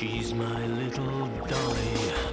She's my little dolly.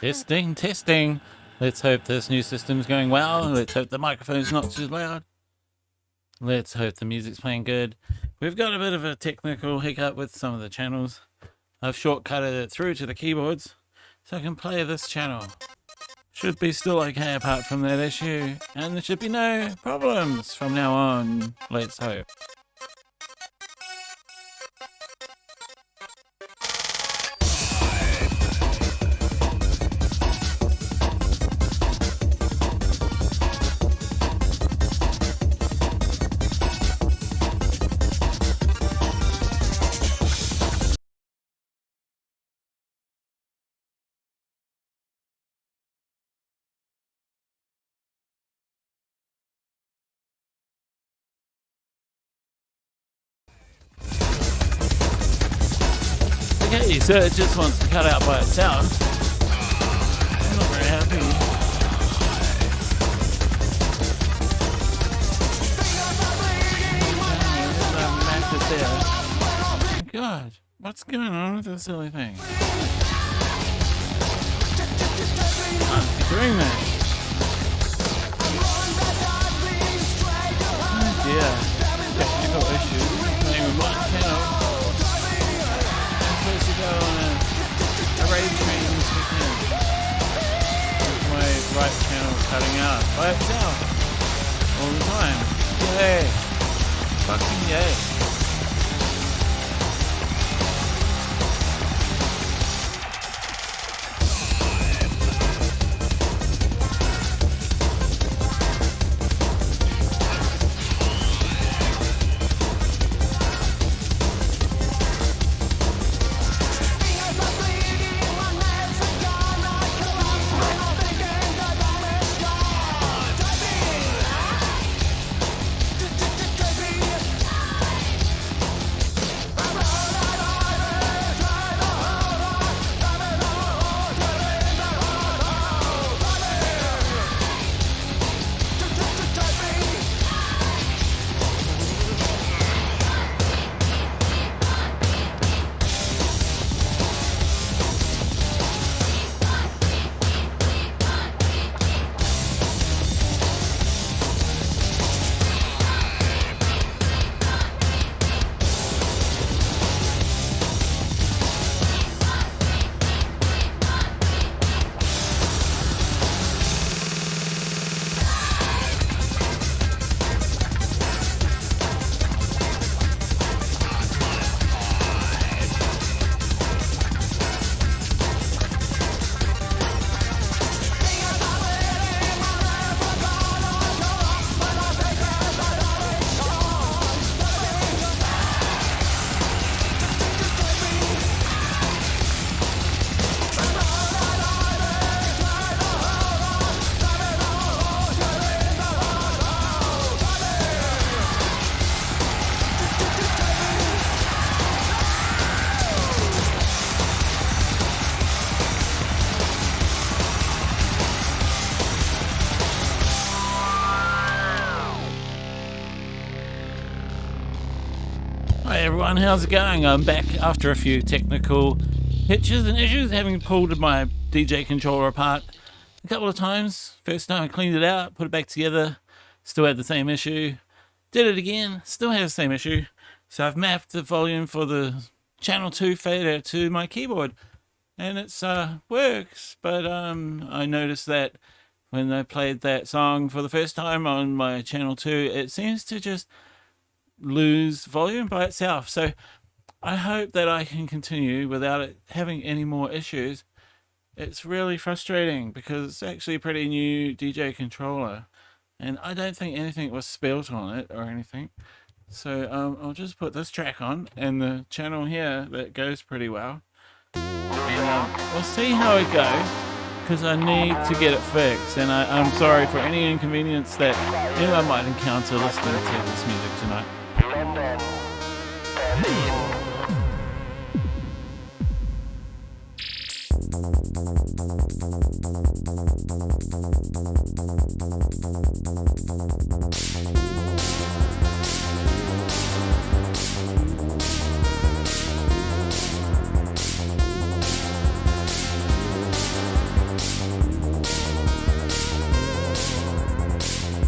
Testing, testing. Let's hope this new system's going well. Let's hope the microphone's not too loud. Let's hope the music's playing good. We've got a bit of a technical hiccup with some of the channels. I've shortcutted it through to the keyboards so I can play this channel. Should be still okay apart from that issue, and there should be no problems from now on, let's hope. Okay, so it just wants to cut out by itself. I'm not very happy. God, what's going on with this silly thing? I'm doing that. Oh dear. Technical issues. Playing with one channel. To go on a raid stream this weekend with my right channel cutting out by itself all the time. Yay! Fucking yay! Hi everyone, how's it going? I'm back after a few technical hitches and issues, having pulled my DJ controller apart a couple of times. First time I cleaned it out, put it back together, still had the same issue. Did it again, still had the same issue. So I've mapped the volume for the channel 2 fader to my keyboard, and it's works. But I noticed that when I played that song for the first time on my channel 2, it seems to just lose volume by itself. So I hope that I can continue without it having any more issues. It's really frustrating because it's actually a pretty new DJ controller and I don't think anything was spilt on it or anything. So I'll just put this track on and the channel here that goes pretty well, and we'll see how it goes, because I need to get it fixed. And I'm sorry for any inconvenience that anyone might encounter listening to this music tonight.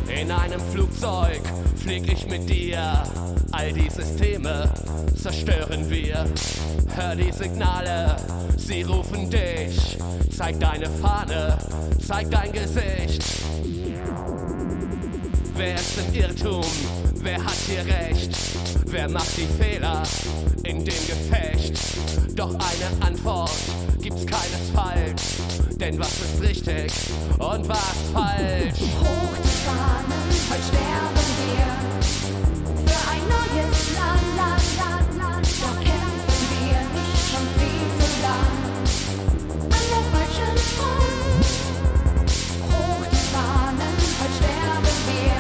In einem Flugzeug flieg ich mit dir, all die Systeme zerstören wir. Hör die Signale, sie rufen dich. Zeig deine Fahne, zeig dein Gesicht. Wer ist im Irrtum? Wer hat hier recht? Wer macht die Fehler in dem Gefecht? Doch eine Antwort gibt's keinesfalls. Denn was ist richtig und was falsch? Hoch die Fahnen, heute sterben wir für ein neues Land. Doch kämpfen wir nicht schon viel zu lang an der falschen Front. Hoch die Fahnen, heute sterben wir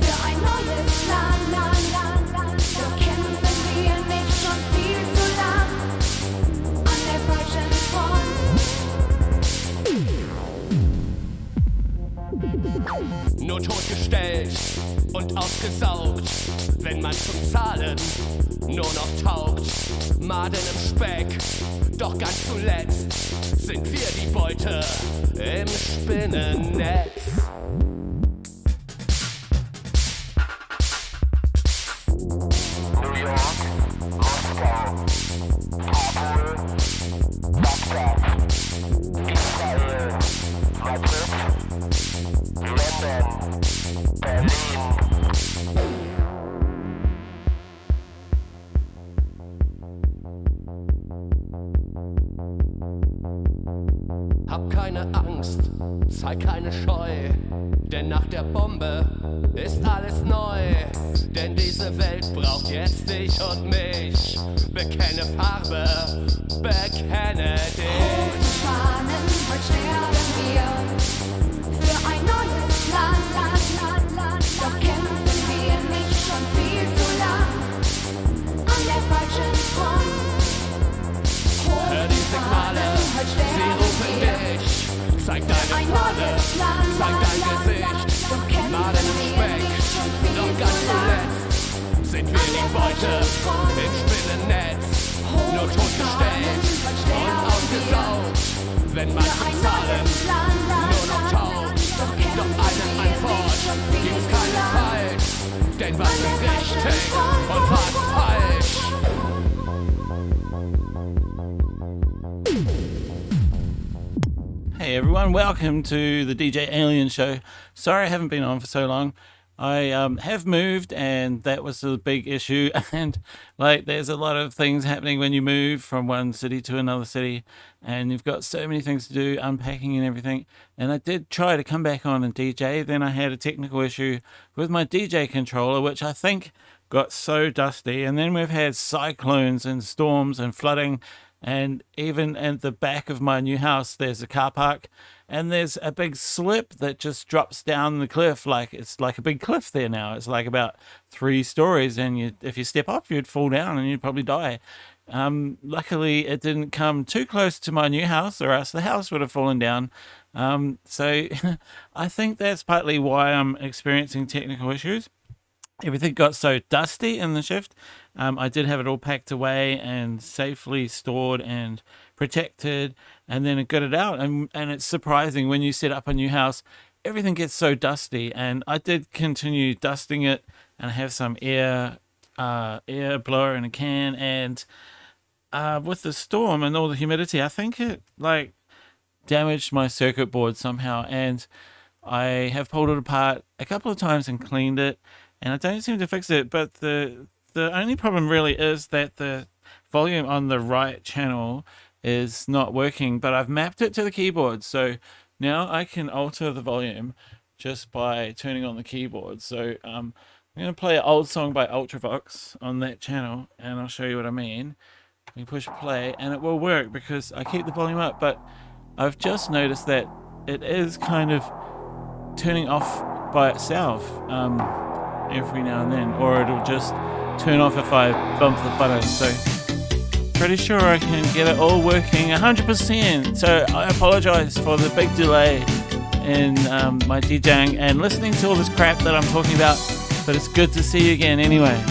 für ein neues Land. Doch kämpfen wir nicht schon viel zu lang an der falschen Front. Nur totgestellt und ausgesaugt, wenn man zum Zahlen nur noch taugt. Maden im Speck, doch ganz zuletzt sind wir die Beute im Spinnennetz. New York, Moskau, Kabul, Bagdad, Israel, Madrid, London, Berlin. Hab keine Angst, zeig keine Scheu, denn nach der Bombe ist alles neu. Denn diese Welt braucht jetzt dich und mich. Bekenne Farbe, bekenne Hoch dich. die Fahnen, heute sterben wir für ein neues Land. Doch kämpfen wir nicht schon viel zu lang an der falschen Front. Hoch Hör die Signale, heute sie sterben rufen wir dich. Zeig für deine ein Fahne, neues Land. zeig dein Gesicht. Doch kämpfen Maden im wir Speck, nicht schon viel doch zu ganz lang. zuletzt sind wir die Beute im Spinnennetz. Nur totgestellt und ausgesaugt, wenn man zum Zahlen nur noch taugt. Doch eine Antwort gibt's keine falsch, denn was ist richtig und was falsch? Hey everyone, welcome to the DJ Alien Show. Sorry I haven't been on for so long. I have moved, and that was a big issue. And like, there's a lot of things happening when you move from one city to another city, and you've got so many things to do, unpacking and everything. And I did try to come back on and DJ. Then I had a technical issue with my DJ controller, which I think got so dusty. And then we've had cyclones and storms and flooding. And even at the back of my new house, there's a car park, and there's a big slip that just drops down the cliff. Like, it's like a big cliff there now. It's like about 3 stories, and if you step off, you'd fall down and you'd probably die. Luckily, it didn't come too close to my new house, or else the house would have fallen down. So I think that's partly why I'm experiencing technical issues. Everything got so dusty in the shift. I did have it all packed away and safely stored and protected, and then I got it out. And it's surprising when you set up a new house, everything gets so dusty. And I did continue dusting it, and I have some air blower in a can. And with the storm and all the humidity, I think it like damaged my circuit board somehow. And I have pulled it apart a couple of times and cleaned it, and I don't seem to fix it. But the only problem really is that the volume on the right channel is not working, but I've mapped it to the keyboard. So now I can alter the volume just by turning on the keyboard. So I'm going to play an old song by Ultravox on that channel, and I'll show you what I mean. You push play and it will work because I keep the volume up, but I've just noticed that it is kind of turning off by itself every now and then, or it'll just turn off if I bump the button. So pretty sure I can get it all working 100%. So I apologize for the big delay in my DJing and listening to all this crap that I'm talking about, but it's good to see you again anyway.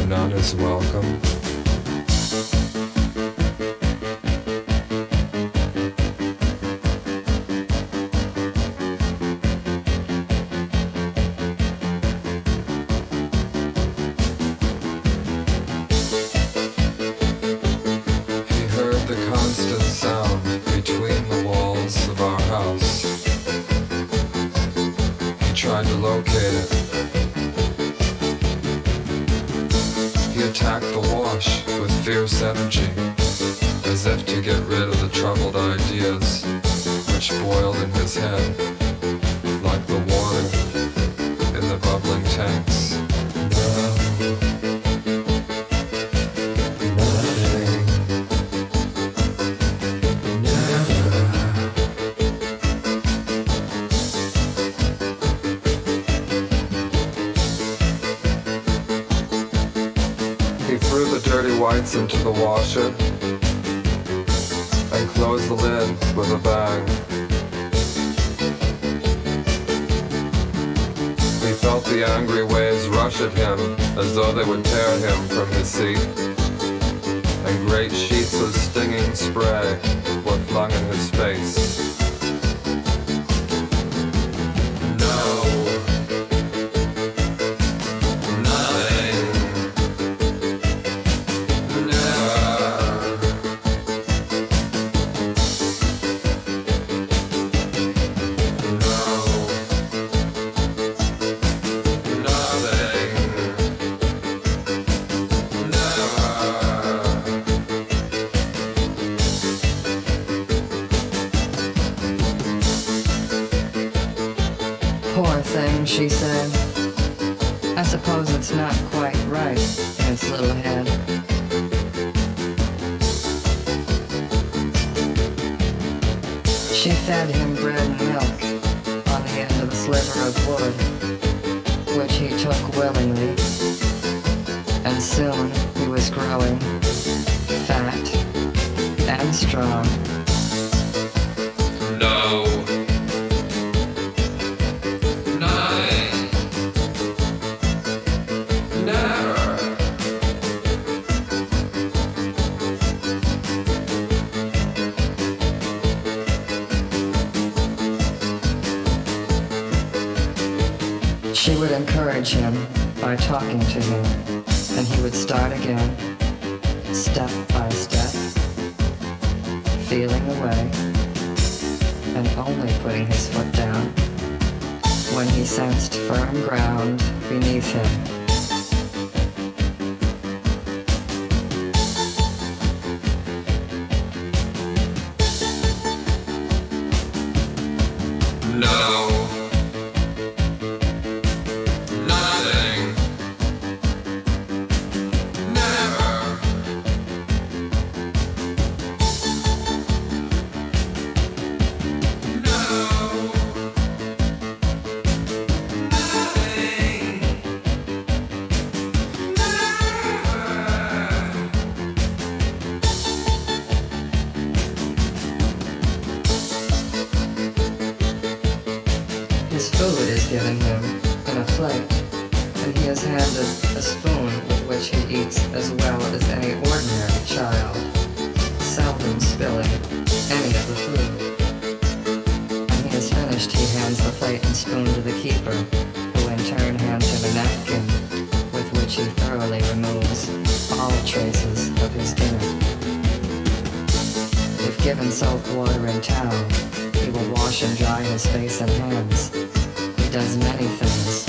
where none is welcome. He heard the constant sound between the walls of our house. He tried to locate it. He attacked the wash with fierce energy, as if to get rid of the troubled ideas which boiled in his head, like the water in the bubbling tanks. He threw the dirty whites into the washer and closed the lid with a bang. He felt the angry waves rush at him as though they would tear him from his seat, and great sheets of stinging spray were flung in his face. Poor thing, she said. I suppose it's not quite right in its little head. She fed him bread and milk on the end of a sliver of wood, which he took willingly, and soon he was growing fat and strong. No. She would encourage him by talking to him, and he would start again, step by step, feeling away, and only putting his foot down when he sensed firm ground beneath him. No. His food is given him in a plate, and he is handed a spoon with which he eats as well as any ordinary child, seldom spilling any of the food. When he is finished, he hands the plate and spoon to the keeper, who in turn hands him a napkin with which he thoroughly removes all traces of his dinner. If given soap, water, and towel, he will wash and dry his face and hands. He does many things,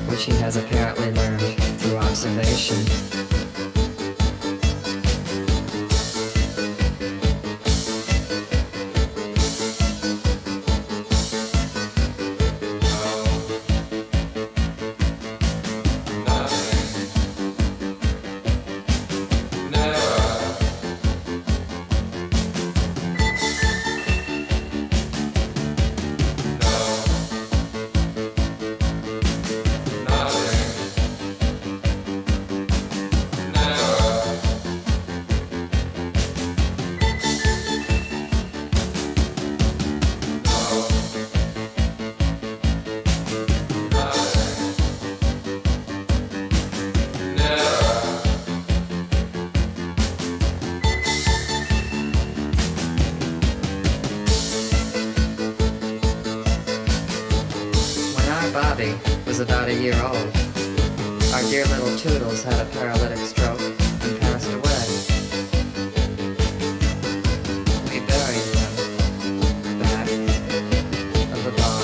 which he has apparently learned through observation. Bobby was about a year old. Our dear little Toodles had a paralytic stroke and passed away. We buried him back of the barn.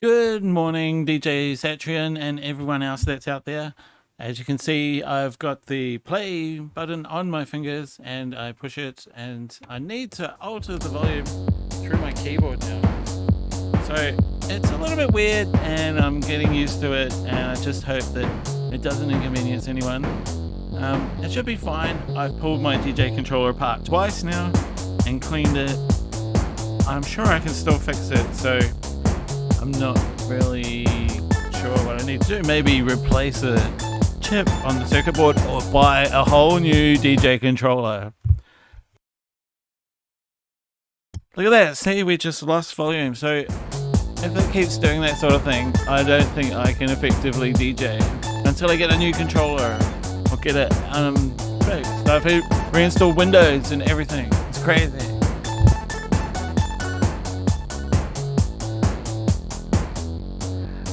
Good morning, DJ Satrian and everyone else that's out there. As you can see, I've got the play button on my fingers and I push it, and I need to alter the volume through my keyboard now. So it's a little bit weird and I'm getting used to it, and I just hope that it doesn't inconvenience anyone. It should be fine. I've pulled my DJ controller apart twice now and cleaned it. I'm sure I can still fix it, so I'm not really sure what I need to do. Maybe replace a chip on the circuit board or buy a whole new DJ controller. Look at that. See, we just lost volume. So if it keeps doing that sort of thing, I don't think I can effectively DJ until I get a new controller or get it fixed. So I've reinstalled Windows and everything. It's crazy.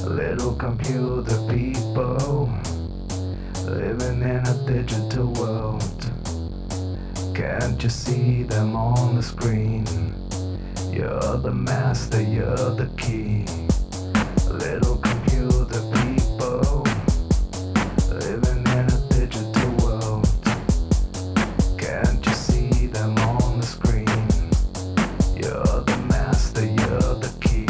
Little computer people living in a digital world. Can't you see them on the screen? You're the master, you're the key. Little computer people living in a digital world. Can't you see them on the screen? You're the master, you're the key.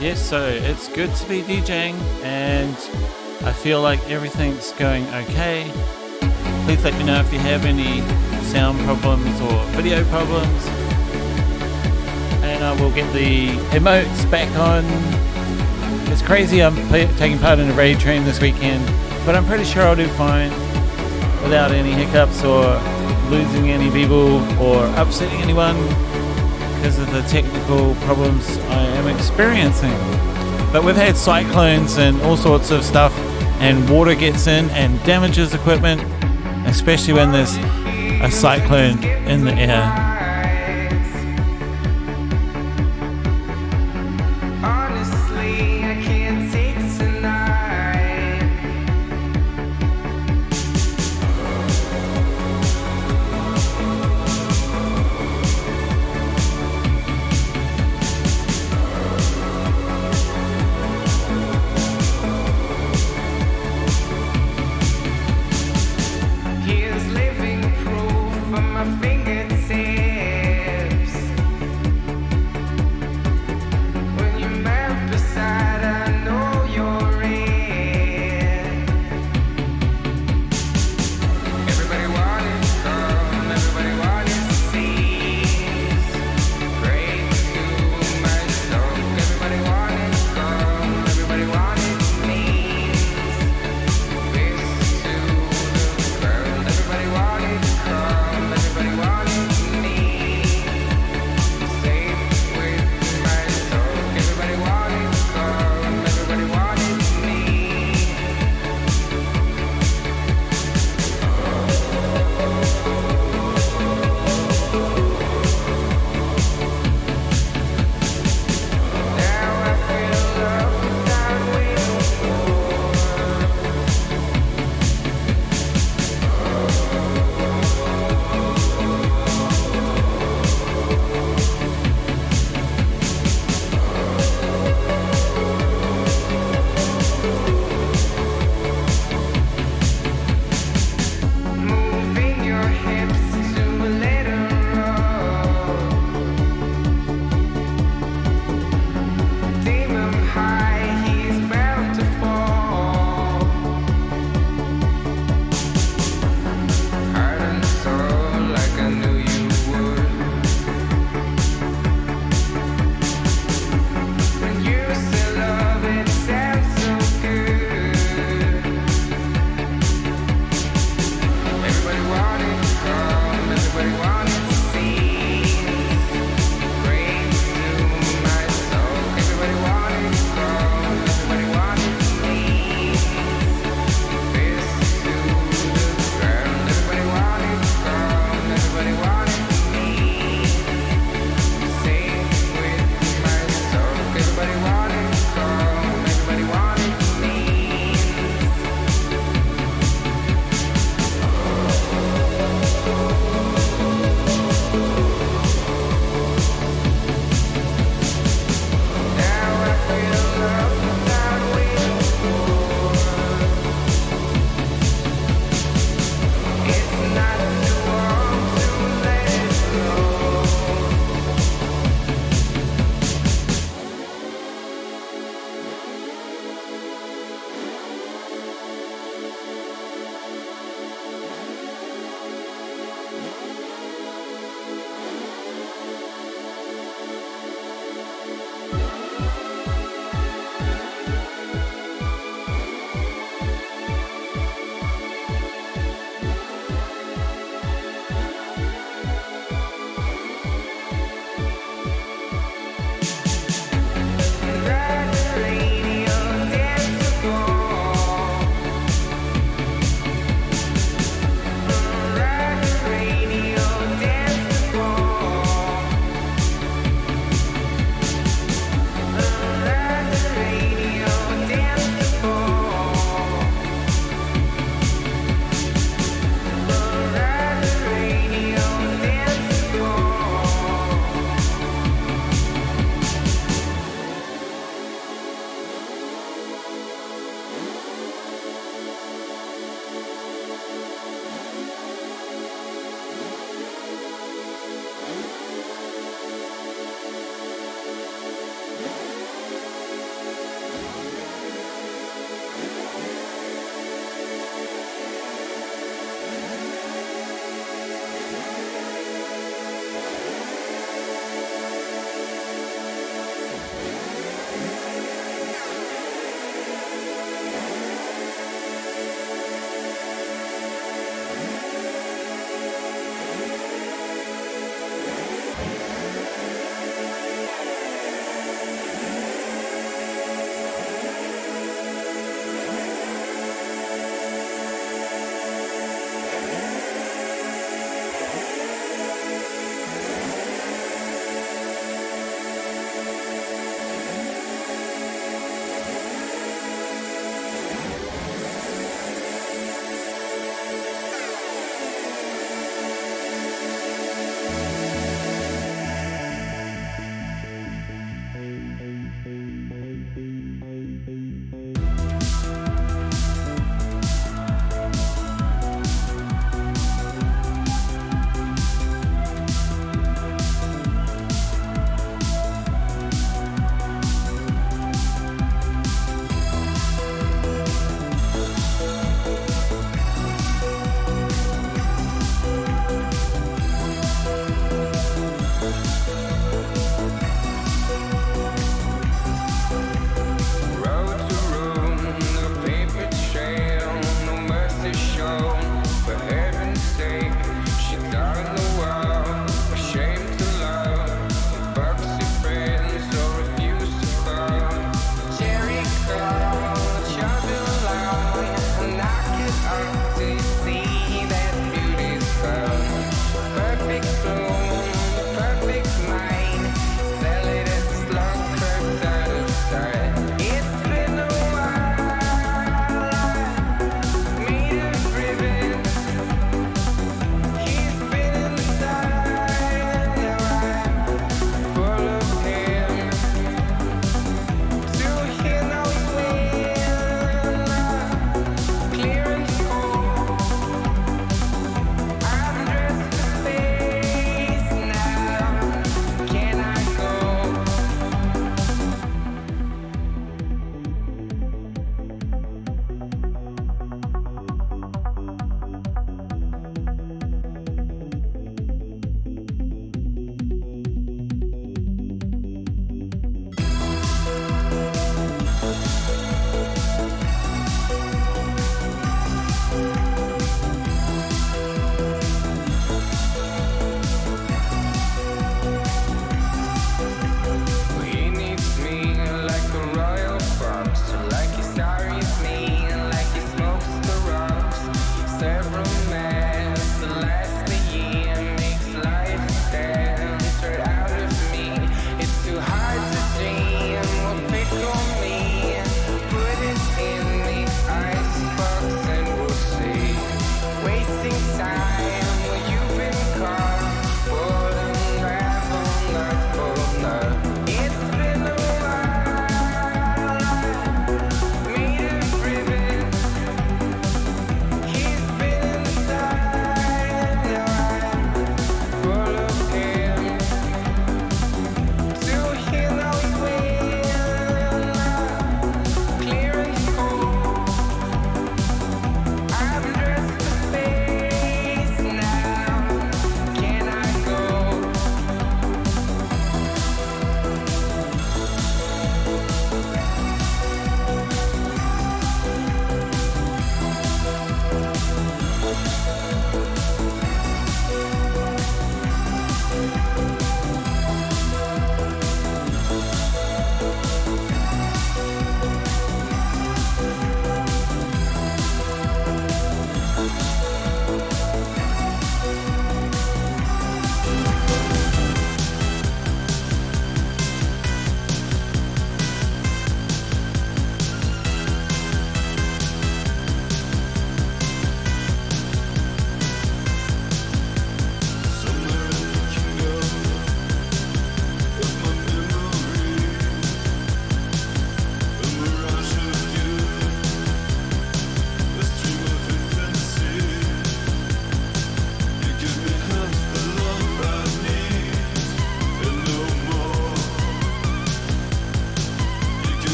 Yes, so it's good to be DJing, and I feel like everything's going okay. Please let me know if you have any sound problems or video problems, and I will get the emotes back on. It's crazy, I'm taking part in a raid train this weekend, but I'm pretty sure I'll do fine without any hiccups or losing any people or upsetting anyone because of the technical problems I am experiencing. But we've had cyclones and all sorts of stuff, and water gets in and damages equipment, especially when there's a cyclone in the air. Here's living proof of my fingertips.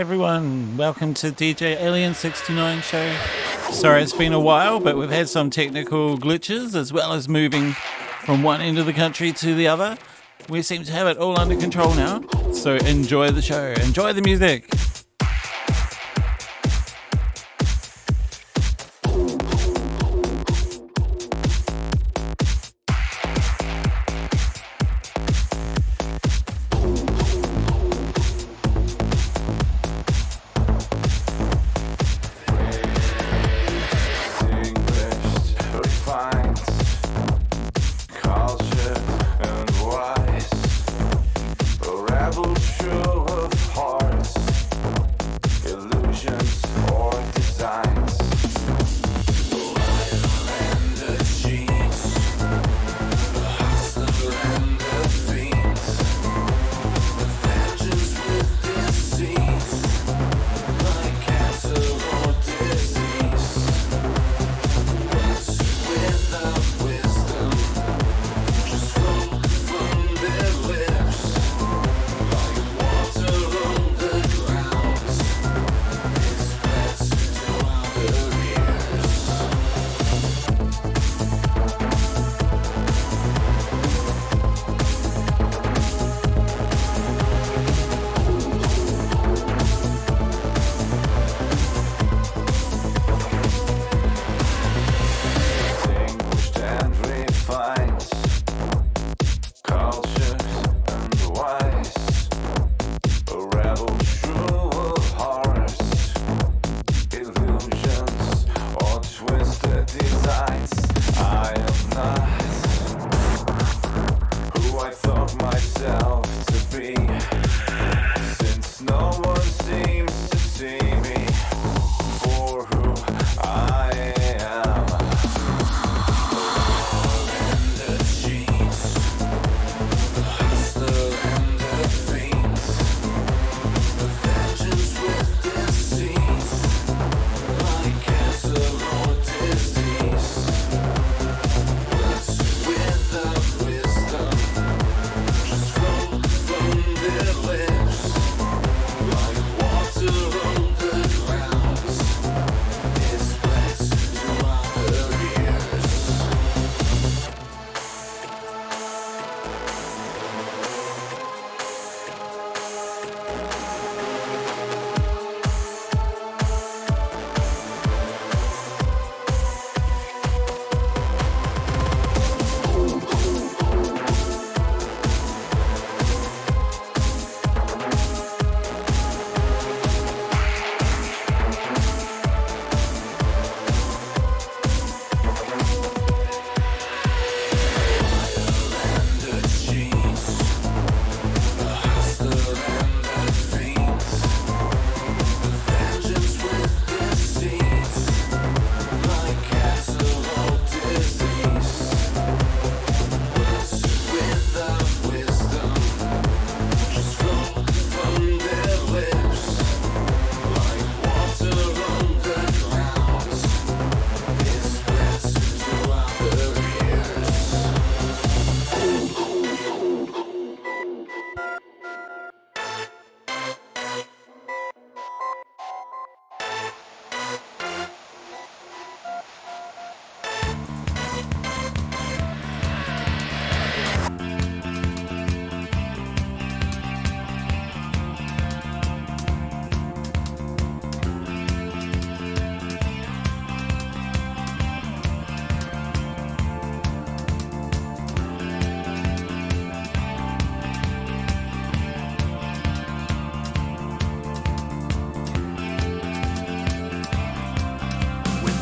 everyone. Welcome to DJ Alien 69 show. Sorry it's been a while, but we've had some technical glitches as well as moving from one end of the country to the other. We seem to have it all under control now. So enjoy the show. Enjoy the music.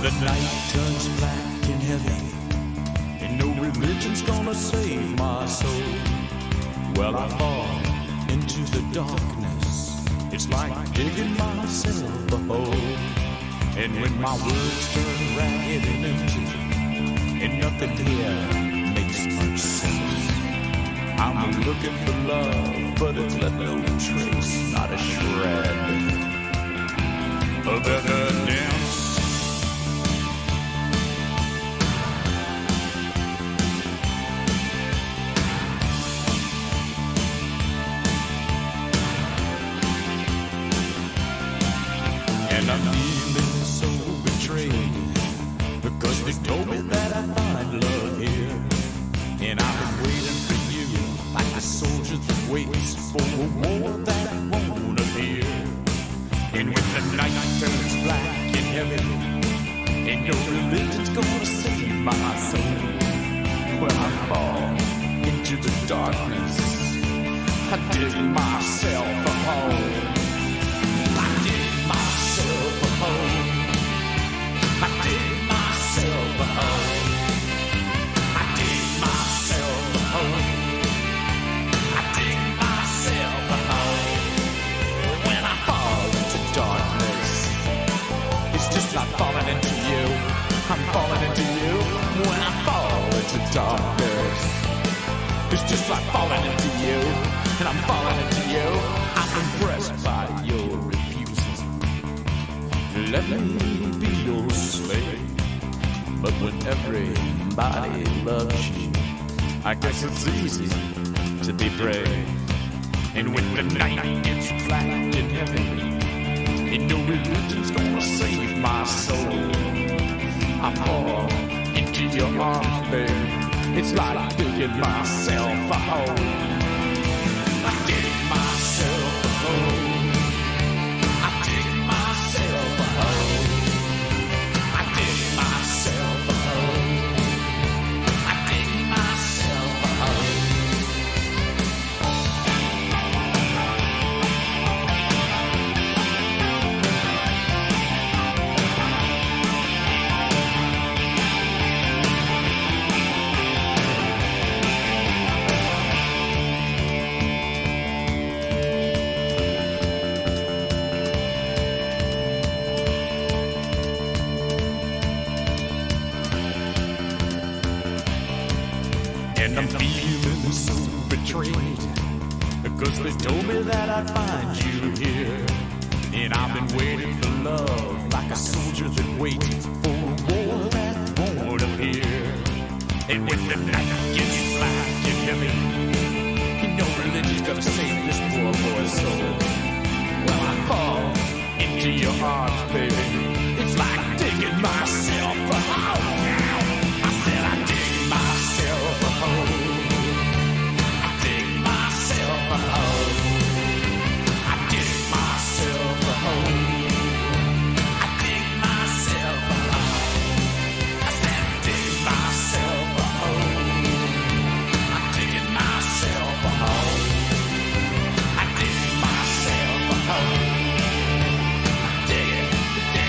The night turns black and heavy, and no religion's gonna save my soul. Well, I fall into the darkness. It's like digging myself a hole. And when my words turn ragged and empty, and nothing here makes much sense, I'm looking for love, but it's left no trace, not a shred of evidence. And I'm feeling so betrayed, because they told me that I'd find love here. And I've been waiting for you, like a soldier that waits for a war that won't appear. And when the night turns black and heavy, ain't no religion's gonna save my soul. When I fall into the darkness, I dig myself a hole. I dig myself a hole. I dig myself a hole. I dig myself a hole. I dig myself a hole. When I fall into darkness, it's just like falling into you. I'm falling into you. When I fall into darkness, it's just like falling into you. And I'm falling into you. I'm impressed by your refusal. Let me be your slave. But when everybody loves you, I guess it's easy to be brave. And when the night gets black and heavy, and no religion's gonna save my soul, I fall into your arms, babe. It's like digging myself a hole. I dig myself a hole. I dig myself a hole. I dig myself a hole. I dig myself a hole. And I'm feeling so betrayed, because they told me that I'd find you here. And I've been waiting for love, like a soldier that waits for a war that won't appear. And when the night gets black and heavy, you know religion's gonna save this poor boy's soul. Well, I fall into your arms, baby. It's like digging myself a hole. I said I dig myself a hole. I dig myself a hole. I dig myself a hole. I dig myself a hole. I said I dig myself a hole. I'm digging myself a hole. I dig myself a hole. I dig it.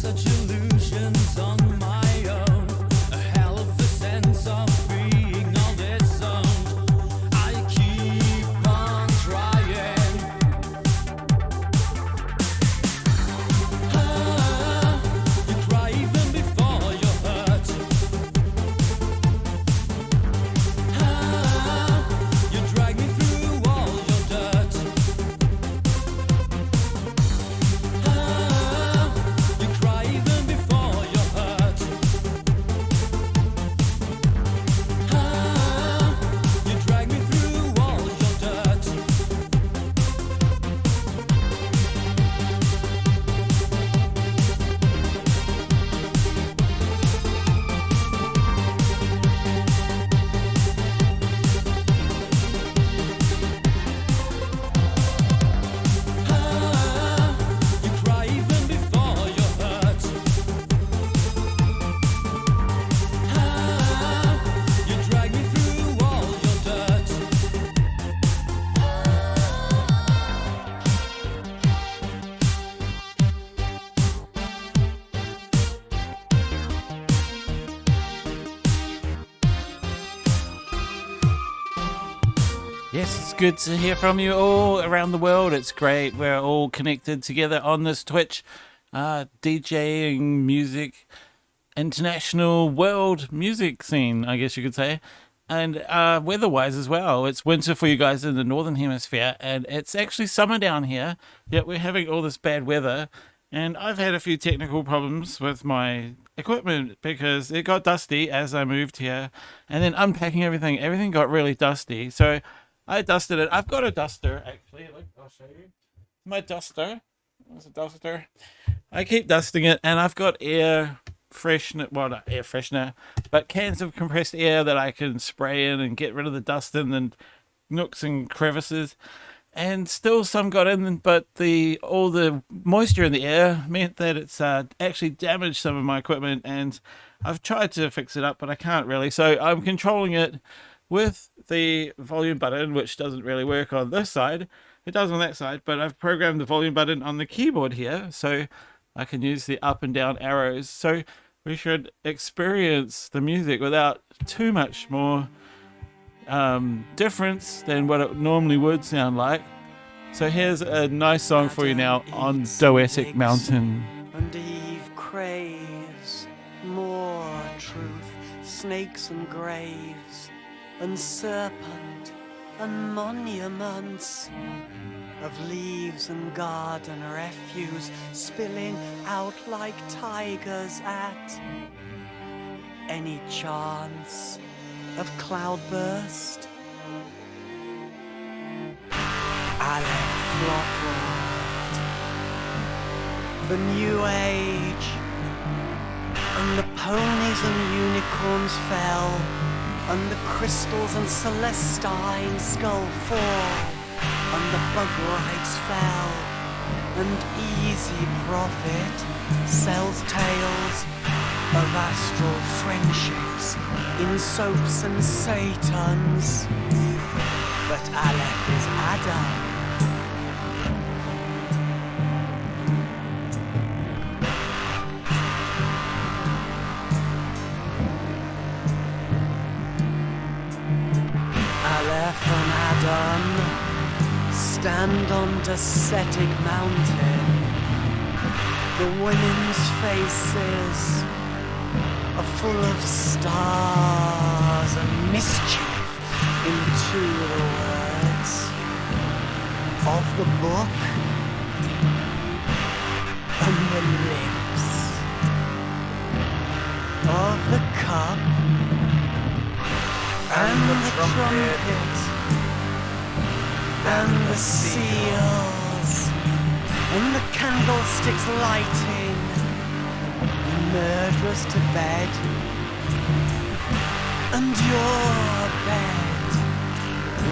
such illusions on my own. A hell of a sense of being on its own. I keep on trying. You cry even before you're hurt. You drag me through all your dirt. You cry even before you're hurt. You drag me through all your dirt. You cry even before you're hurt. You drag me through all your dirt. Yes, it's good to hear from you all around the world. It's great. We're all connected together on this Twitch, DJing music, international world music scene, I guess you could say. And weather-wise as well. It's winter for you guys in the Northern Hemisphere, and it's actually summer down here, yet we're having all this bad weather. And I've had a few technical problems with my equipment because it got dusty as I moved here. And then unpacking everything got really dusty. So I dusted it. I've got a duster, actually. Look, I'll show you. My duster. There's a duster. I keep dusting it, and I've got air freshener. Well, not air freshener, but cans of compressed air that I can spray in and get rid of the dust in and nooks and crevices. And still some got in, but all the moisture in the air meant that it's actually damaged some of my equipment, and I've tried to fix it up, but I can't really. So I'm controlling it with the volume button, which doesn't really work on this side. It does on that side, but I've programmed the volume button on the keyboard here, so I can use the up and down arrows. So we should experience the music without too much more difference than what it normally would sound like. So here's a nice song for you now on Doetic Mountain. And Eve craves more truth, snakes and graves, and serpent and monuments of leaves and garden refuse spilling out like tigers at any chance of cloudburst. Aleph throttled the new age, and the ponies and unicorns fell, and the crystals and celestine skull fall, and the bug rights fell, and easy profit sells tales of astral friendships in soaps and satans. But Aleph is Adam. Aleph and Adam stand on Doetic Mountain. The women's faces are full of stars and mischief into the words of the book and the lips of the cup and the trumpet and the seals and the candlesticks lighting the murderers to bed and your bed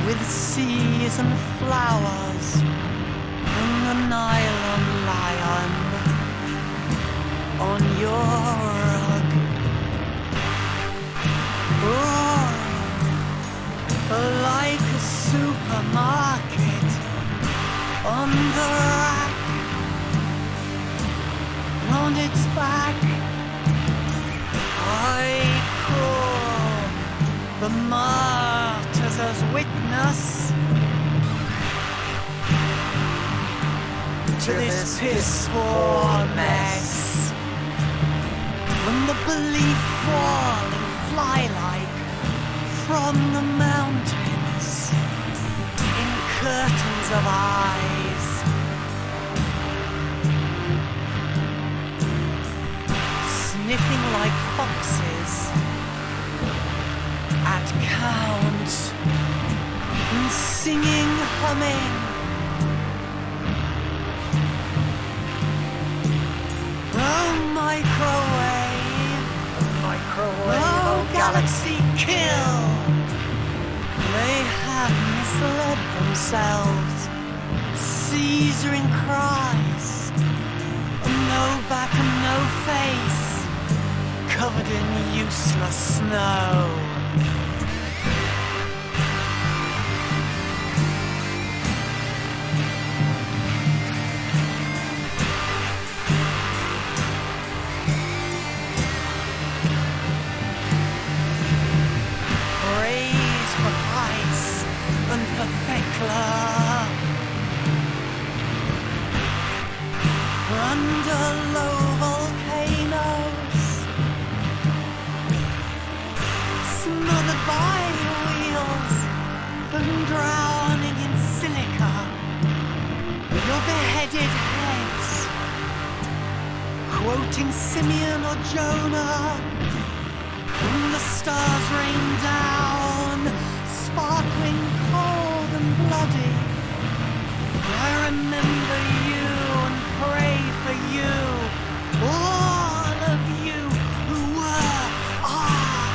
with seas and flowers and the nylon lion on your rug. Oh, like a supermarket on the rack on its back. I call the martyrs as witness to this piss-poor mess. When the belief fall and fly like from the mountains in curtains of eyes, sniffing like foxes at count and singing, humming. Oh, microwave, oh, galaxy kill. They have misled themselves. Caesar in Christ, no back and no face, covered in useless snow. Praise for ice and for Thecla. Under low volcanoes, smothered by wheels and drowning in silica, your beheaded heads, quoting Simeon or Jonah, when the stars rain down, sparkling cold and bloody. I remember you and pray for you, all of you who were, are,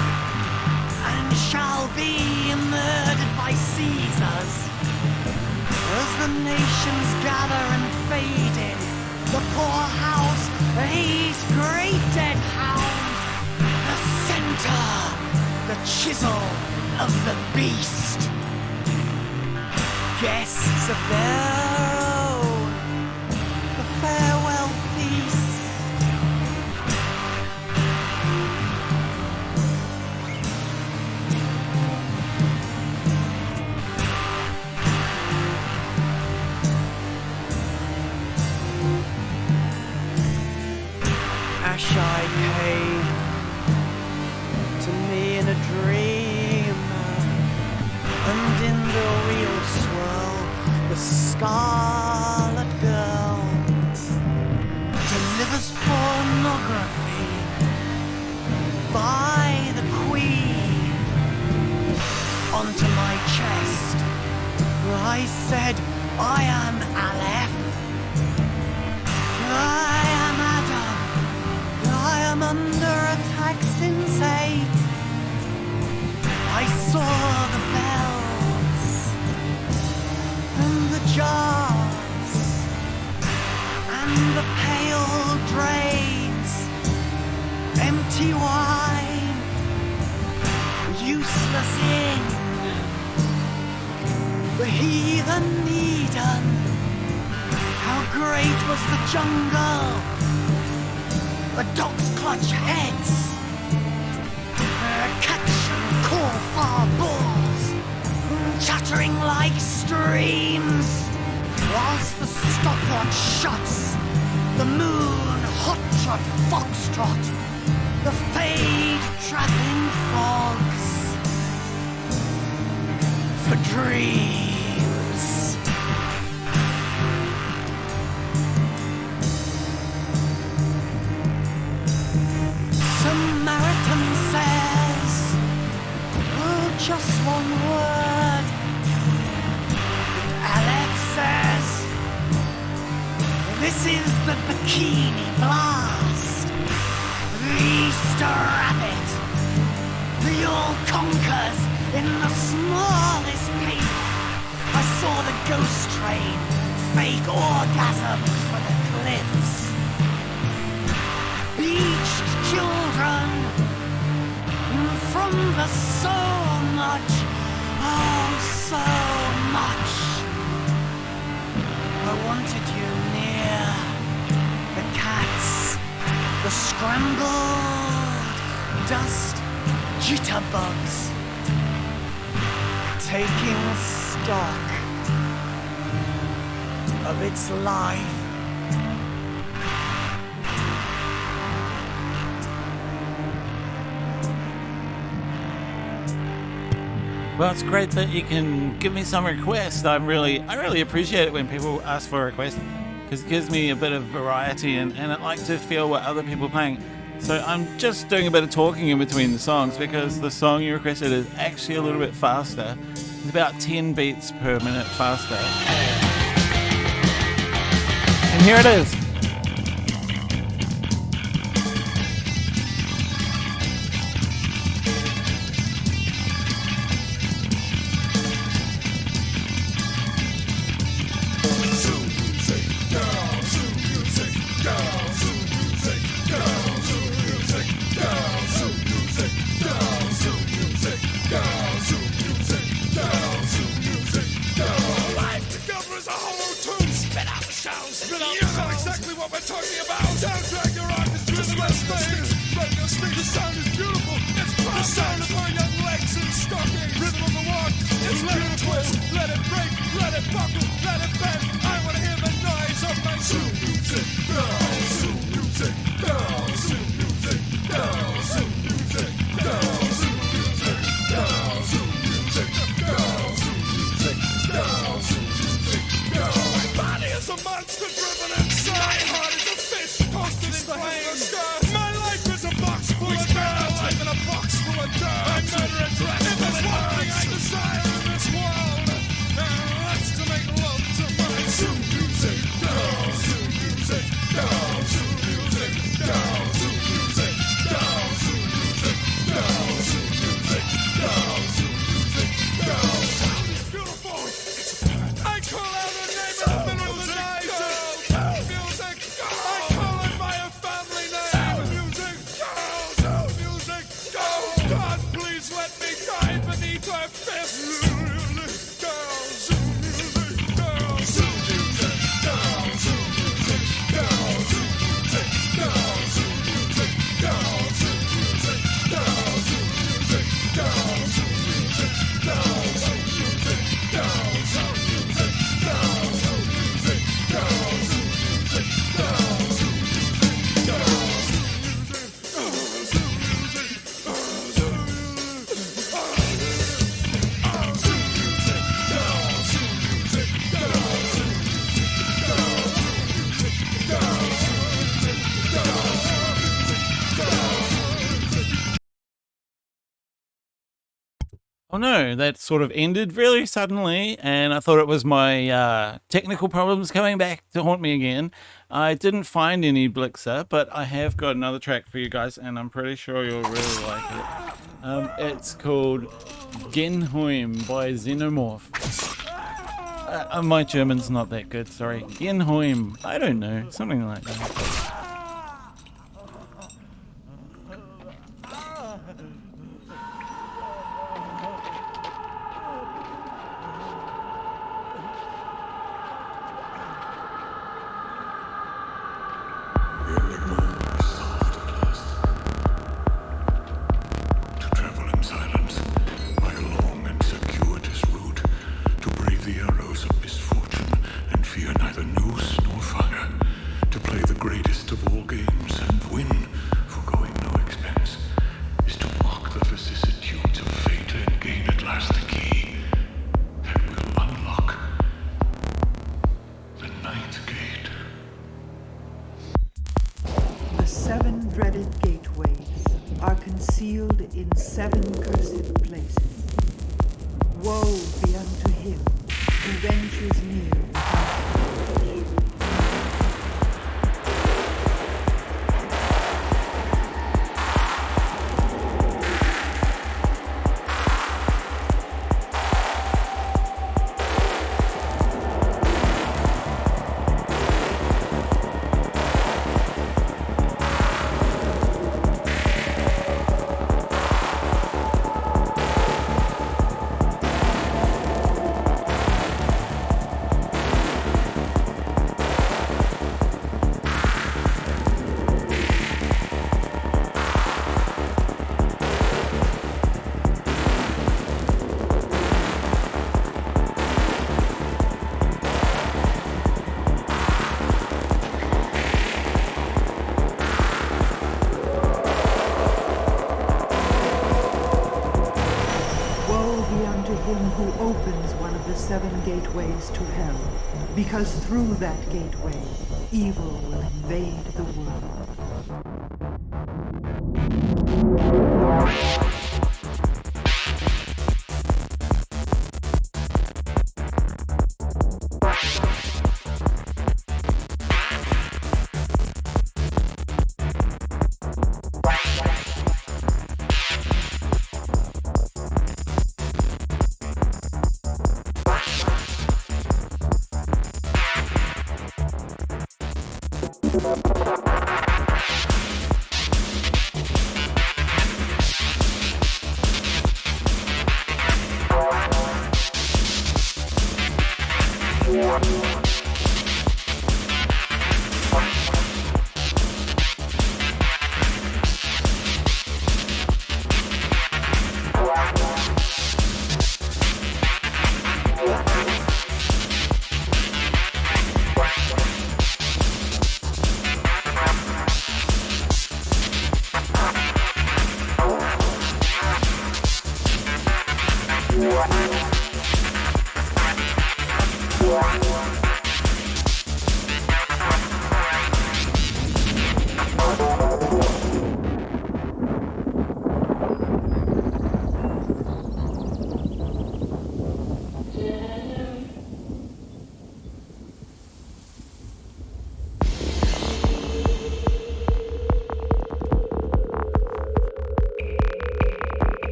and shall be murdered by Caesars. As the nations gather and fade in, the poor house, his great dead hound, the center, the chisel of the beast. Guests of their own, the farewell feast. Ashai came to me in a dream, and in the real swirl, the scarlet girl delivers pornography by the queen onto my chest. I said, I am Aleph, I am Adam, I am under attack since 8. I saw the bells and the jars and the pale drains, empty wine, useless ink, the heathen Eden. How great was the jungle, the dogs clutch heads, catch and call far bulls, chattering like streams, whilst the stopwatch shuts, the moon hot-shot foxtrot, the fade traveling fogs, for dreams. Samaritan says, oh, just one word. Alex says, this is the bikini blast. The Easter rabbit, the all conquers in the smallest paper. I saw the ghost train, fake orgasms for the cliffs. Beached children, from the so much, oh so much. I wanted you near, the cats the scrambled dust jitterbugs, taking stock of its life. Well, it's great that you can give me some requests. I really appreciate it when people ask for a request because it gives me a bit of variety and I like to feel what other people are playing. So I'm just doing a bit of talking in between the songs because the song you requested is actually a little bit faster. It's about 10 beats per minute faster. And here it is. Oh no, that sort of ended really suddenly, and I thought it was my technical problems coming back to haunt me again. I didn't find any Blixer, but I have got another track for you guys, and I'm pretty sure you'll really like it. It's called Genheim by Xenomorph. My German's not that good, sorry. Genheim, I don't know, something like that. opens one of the 7 gateways to hell, because through that gateway, evil will invade the world.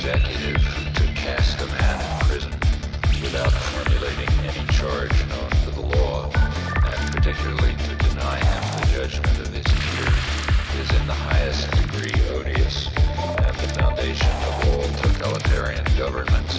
executive to cast a man in prison without formulating any charge known to the law, and particularly to deny him the judgment of his peers, is in the highest degree odious and the foundation of all totalitarian governments.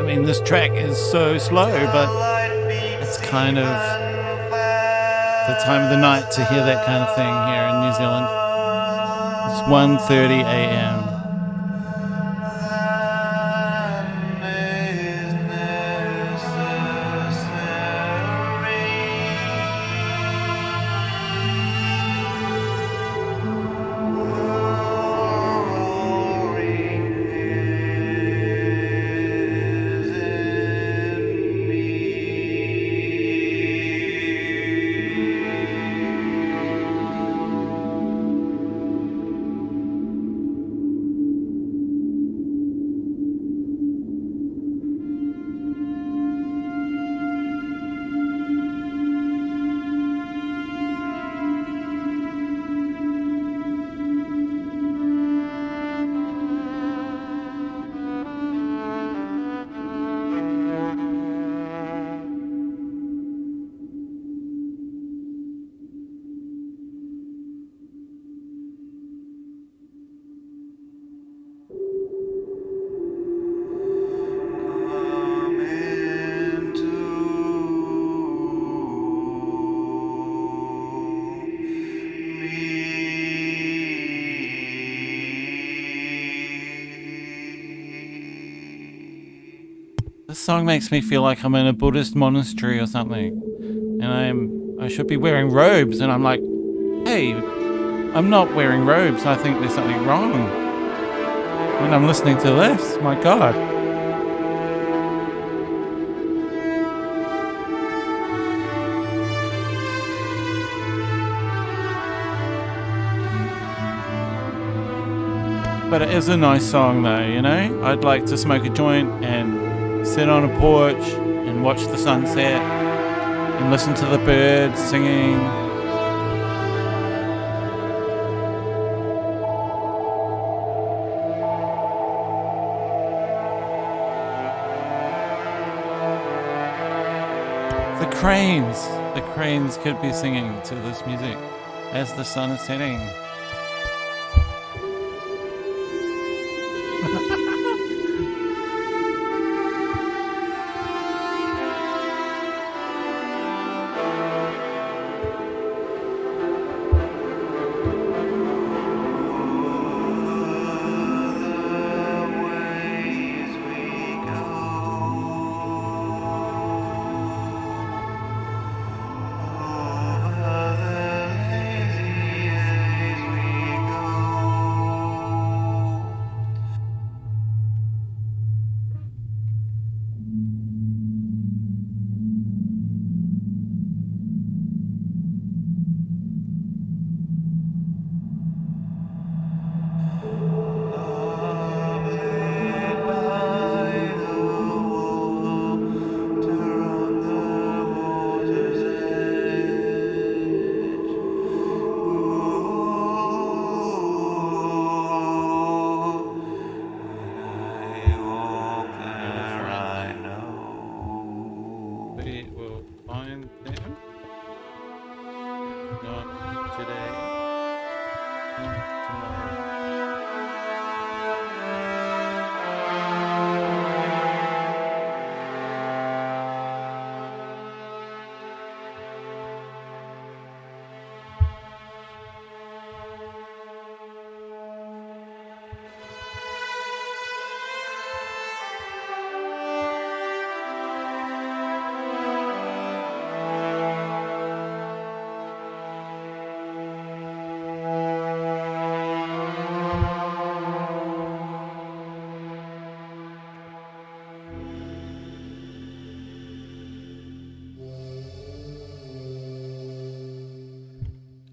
mean, this track is so slow, but it's kind of the time of the night to hear that kind of thing here in New Zealand. It's 1:30 a.m. This song makes me feel like I'm in a Buddhist monastery or something, and I should be wearing robes, and I'm like, hey, I'm not wearing robes. I think there's something wrong when I'm listening to this. My God. But it is a nice song though, you know? I'd like to smoke a joint and sit on a porch and watch the sunset and listen to the birds singing. The cranes could be singing to this music as the sun is setting.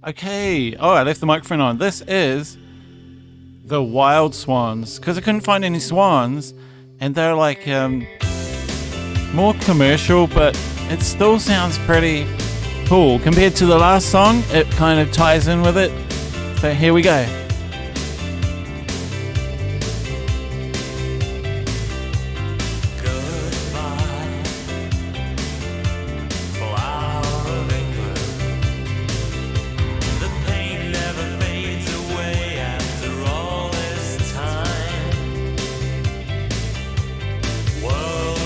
Okay. Oh, I left the microphone on. This is the Wild Swans, because I couldn't find any swans, and they're like more commercial, but it still sounds pretty cool. Compared to the last song, it kind of ties in with it. So here we go. World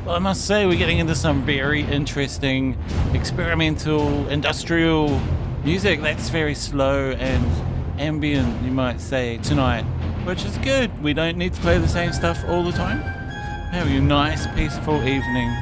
Well, I must say we're getting into some very interesting experimental industrial music that's very slow and ambient, you might say, tonight, which is good. We don't need to play the same stuff all the time. Have a nice, peaceful evening.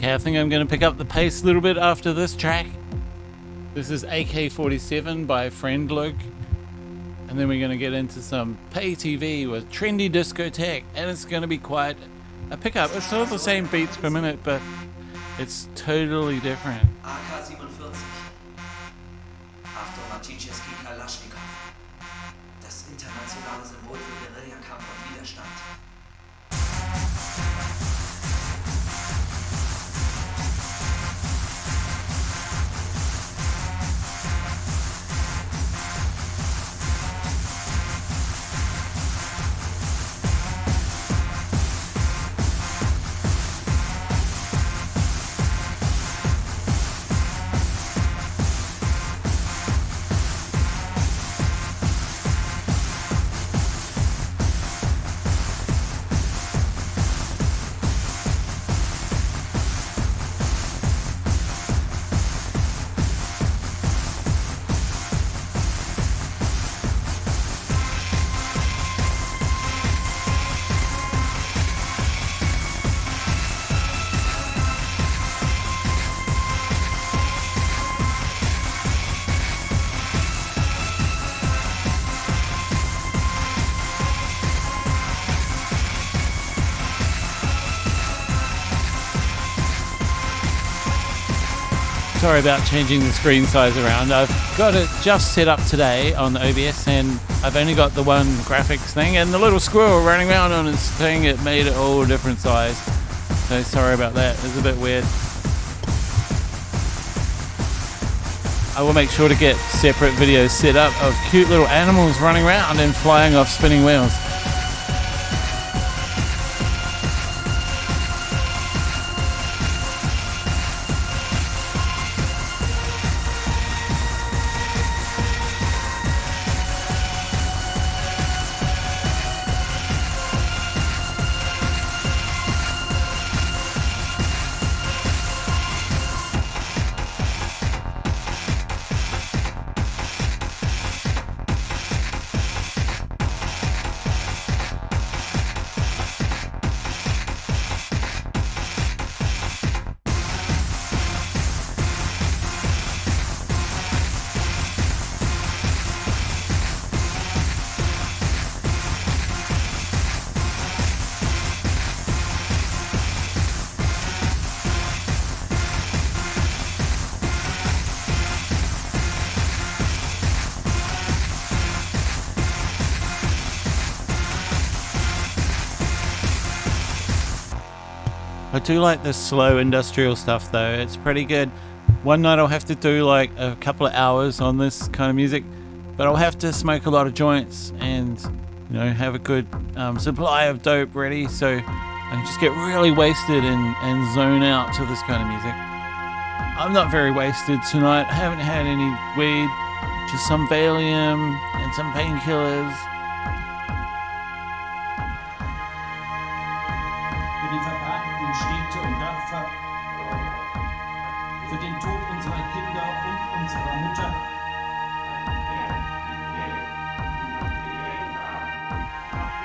Okay, I think I'm going to pick up the pace a little bit after this track. This is AK-47 by Friend Luke. And then we're going to get into some Pay TV with Trendy Discotheque. And it's going to be quite a pickup. It's sort of the same beats per minute, but it's totally different. AK-47. Achtung, Matichewski Kalaschnikow. Das internationale Symbol für Guerillakampf und Widerstand. Sorry about changing the screen size around. I've got it just set up today on the OBS and I've only got the one graphics thing, and the little squirrel running around on its thing, it made it all a different size. So sorry about that, it's a bit weird. I will make sure to get separate videos set up of cute little animals running around and flying off spinning wheels. I do like the slow industrial stuff though, it's pretty good. One night I'll have to do like a couple of hours on this kind of music, but I'll have to smoke a lot of joints and, you know, have a good supply of dope ready, so I can just get really wasted and zone out to this kind of music. I'm not very wasted tonight, I haven't had any weed, just some Valium and some painkillers. Für die verbrannten Städte und Dörfer, für den Tod unserer Kinder und unserer Mutter,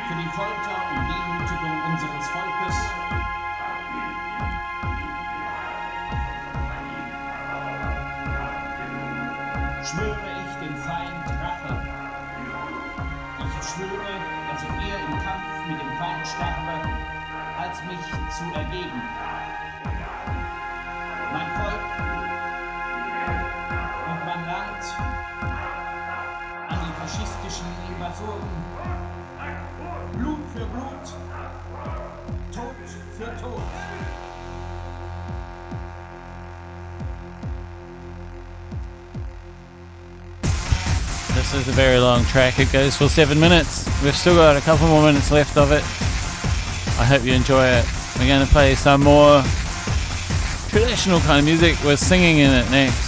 für die Folter und Demütigung unseres Volkes, schwöre ich dem Feind Rache. Ich schwöre, dass ich eher im Kampf mit dem Feind sterbe, als mich zu ergeben. Mein Volk und mein Land an die faschistischen Invasoren. Blut für Blut, Tod für Tod. This is a very long track, it goes for 7 minutes. We've still got a couple more minutes left of it. I hope you enjoy it. We're going to play some more traditional kind of music with singing in it next.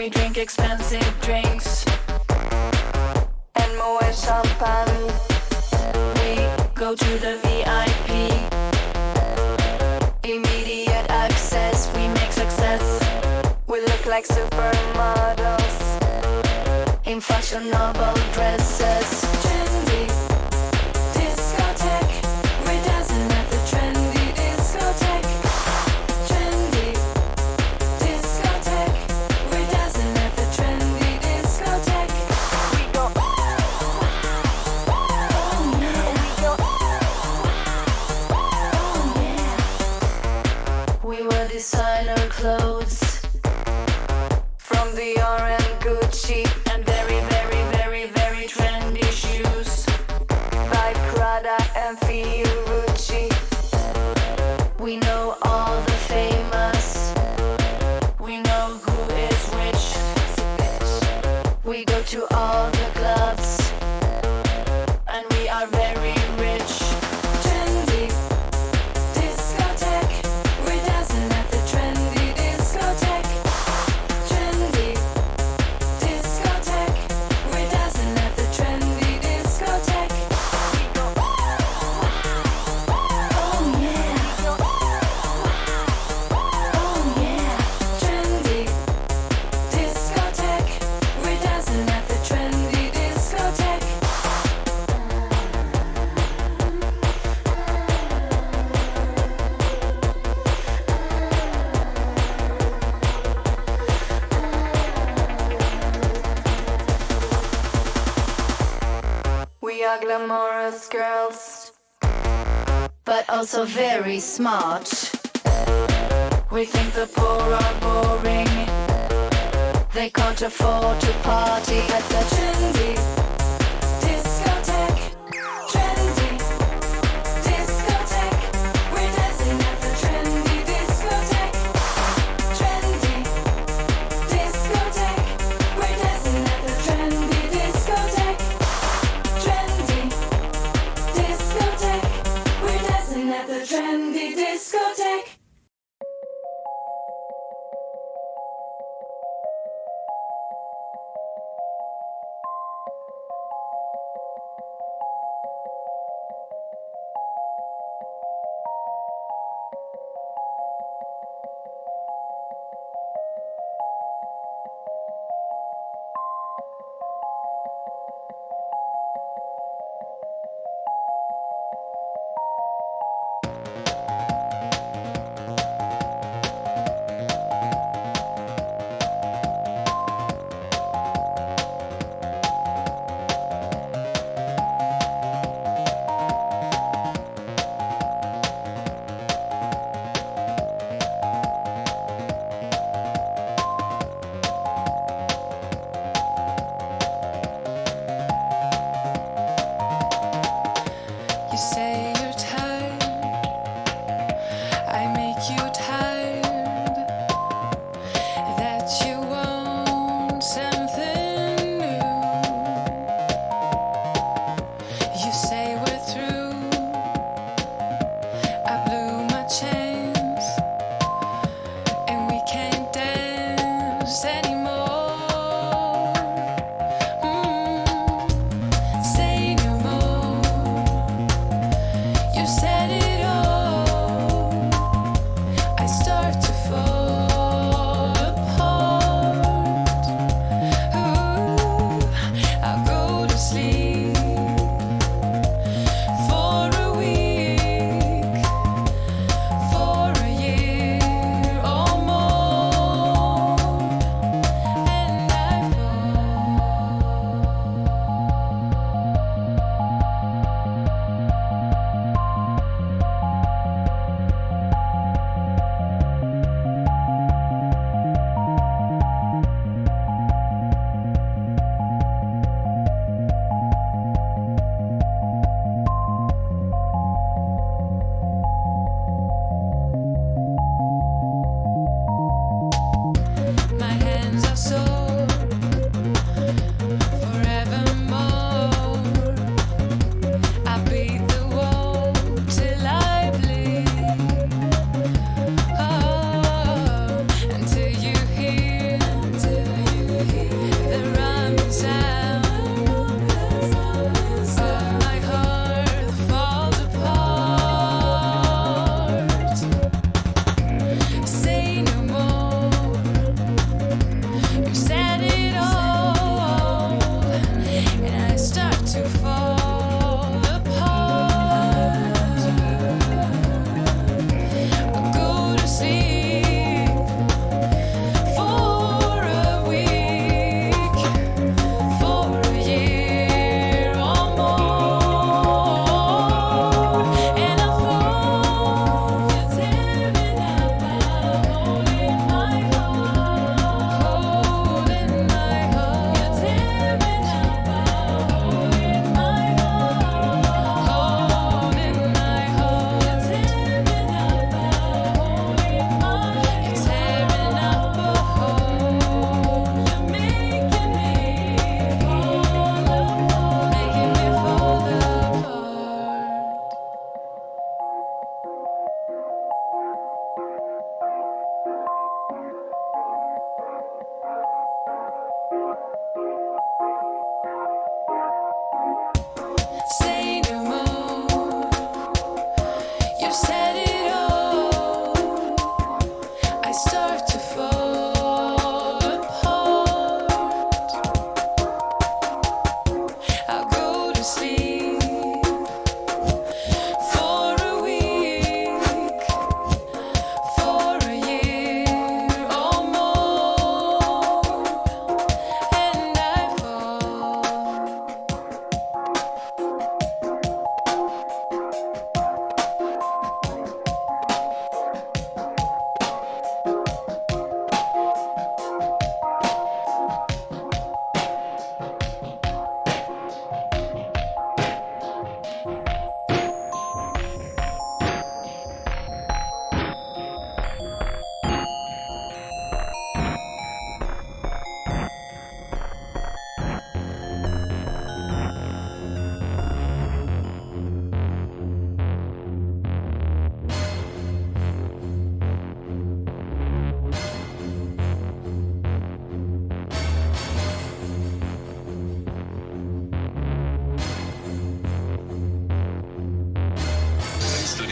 We drink expensive drinks and more champagne. We go to the VIP, immediate access. We make success. We look like supermodels in fashionable dresses. Trendy discotheque. We're dancing at the trendy discotheque. Trendy discotheque. We're dancing at the trendy discotheque. We go. Oh yeah. We go. Oh yeah. We wear designer clothes from Dior and Gucci, and very, very, very, very trendy shoes by Prada and Fiorucci. We know all the famous. We know who is which. We go to all the clubs, and we are very rich. Trendy discotheque. We're dancing at the trendy discotheque. Trendy discotheque. We're dancing at the trendy discotheque. We go. Oh yeah. Oh yeah. Trendy discotheque. We're dancing at the trendy discotheque. We are glamorous girls, but also very smart. We think the poor are boring. They can't afford to party at the trendy discotheque. Trendy discotheque. We're dancing at the trendy discotheque. Trendy discotheque. We're dancing at the trendy discotheque. Trendy discotheque. We're dancing at the trendy discotheque.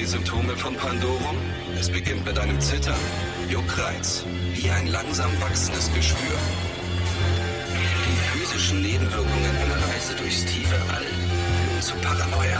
Symptome von Pandorum? Es beginnt mit einem Zittern, Juckreiz, wie ein langsam wachsendes Geschwür. Die physischen Nebenwirkungen einer Reise durchs tiefe All führen zu Paranoia.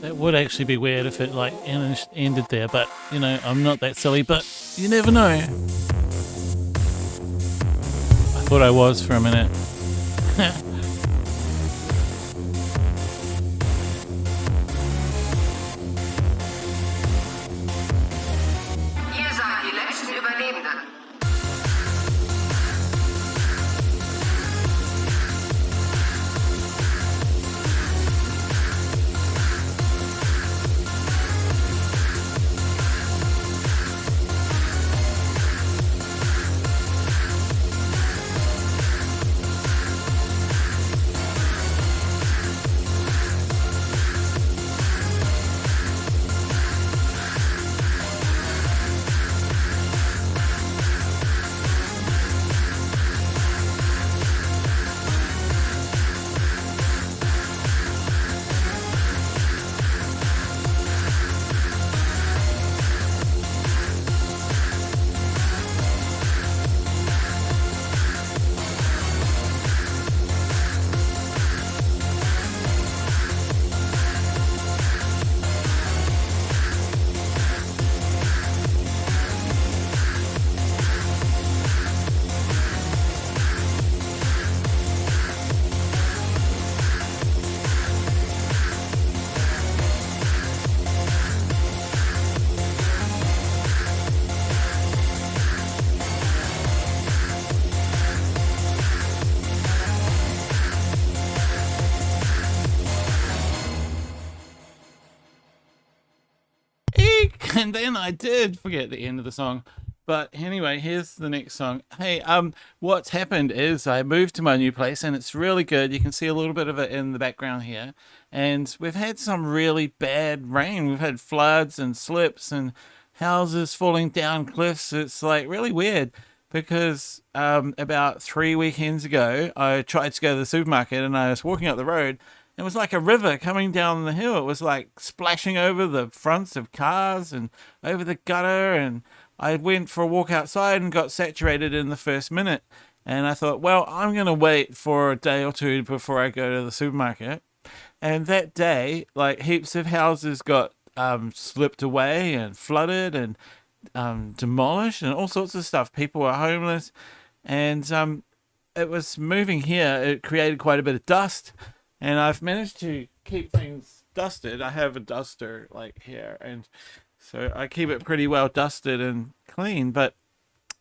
That would actually be weird if it like ended there, but you know, I'm not that silly, but you never know. I thought I was for a minute. Hier sind die letzten Überlebenden. And then I did forget the end of the song. But anyway, here's the next song. Hey, what's happened is I moved to my new place and it's really good. You can see a little bit of it in the background here. And we've had some really bad rain. We've had floods and slips and houses falling down cliffs. It's like really weird because about 3 weekends ago, I tried to go to the supermarket and I was walking up the road. It was like a river coming down the hill. It was like splashing over the fronts of cars and over the gutter. And I went for a walk outside and got saturated in the first minute. And I thought, well, I'm going to wait for a day or two before I go to the supermarket. And that day, like heaps of houses got slipped away and flooded and demolished and all sorts of stuff. People were homeless. And it was moving here. It created quite a bit of dust. And I've managed to keep things dusted. I have a duster like here, and so I keep it pretty well dusted and clean. But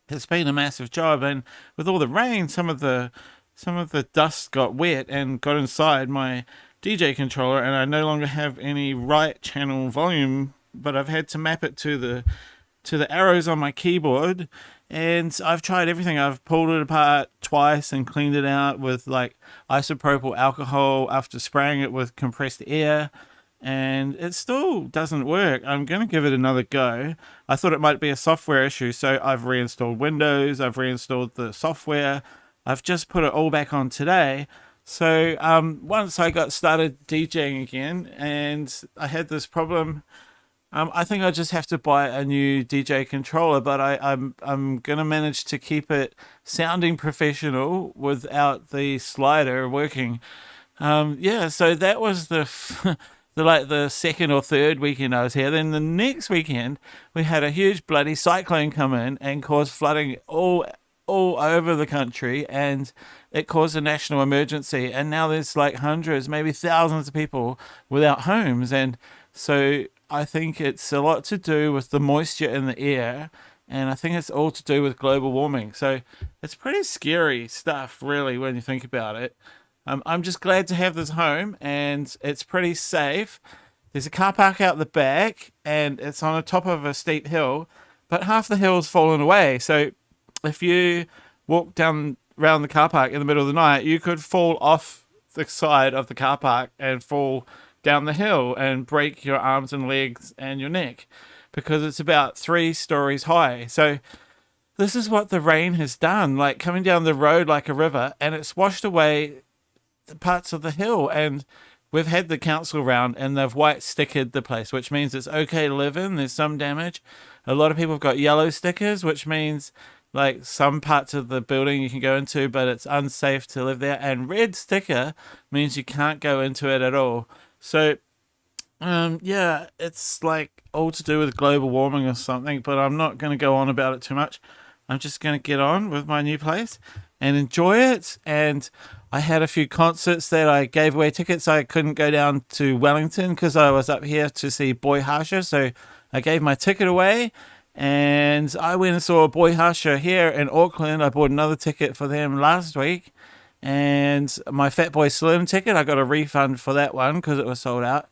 it's been a massive job, and with all the rain, some of the dust got wet and got inside my DJ controller, and I no longer have any right channel volume, but I've had to map it to the arrows on my keyboard, and I've tried everything. I've pulled it apart twice and cleaned it out with like isopropyl alcohol after spraying it with compressed air, and it still doesn't work. I'm going to give it another go. I thought it might be a software issue, so I've reinstalled Windows, I've reinstalled the software, I've just put it all back on today. So once I got started DJing again, and I had this problem, I think I just have to buy a new DJ controller, but I'm going to manage to keep it sounding professional without the slider working. So that was the second or third weekend I was here. Then the next weekend, we had a huge bloody cyclone come in and cause flooding all over the country, and it caused a national emergency. And now there's like hundreds, maybe thousands of people without homes. And so I think it's a lot to do with the moisture in the air, and I think it's all to do with global warming. So it's pretty scary stuff, really, when you think about it. I'm just glad to have this home, and it's pretty safe. There's a car park out the back, and it's on the top of a steep hill, but half the hill's fallen away. So if you walk down around the car park in the middle of the night, you could fall off the side of the car park and fall down the hill and break your arms and legs and your neck, because it's about 3 stories high. So this is what the rain has done, like coming down the road like a river, and it's washed away the parts of the hill. And we've had the council around, and they've white stickered the place, which means it's okay to live in. There's some damage. A lot of people have got yellow stickers, which means like some parts of the building you can go into, but it's unsafe to live there. And red sticker means you can't go into it at all. So it's like all to do with global warming or something, but I'm not going to go on about it too much. I'm just going to get on with my new place and enjoy it. And I had a few concerts that I gave away tickets. I couldn't go down to Wellington because I was up here to see Boy Harsher, so I gave my ticket away, and I went and saw Boy Harsher here in Auckland. I bought another ticket for them last week, and my Fatboy Slim ticket, I got a refund for that one because it was sold out.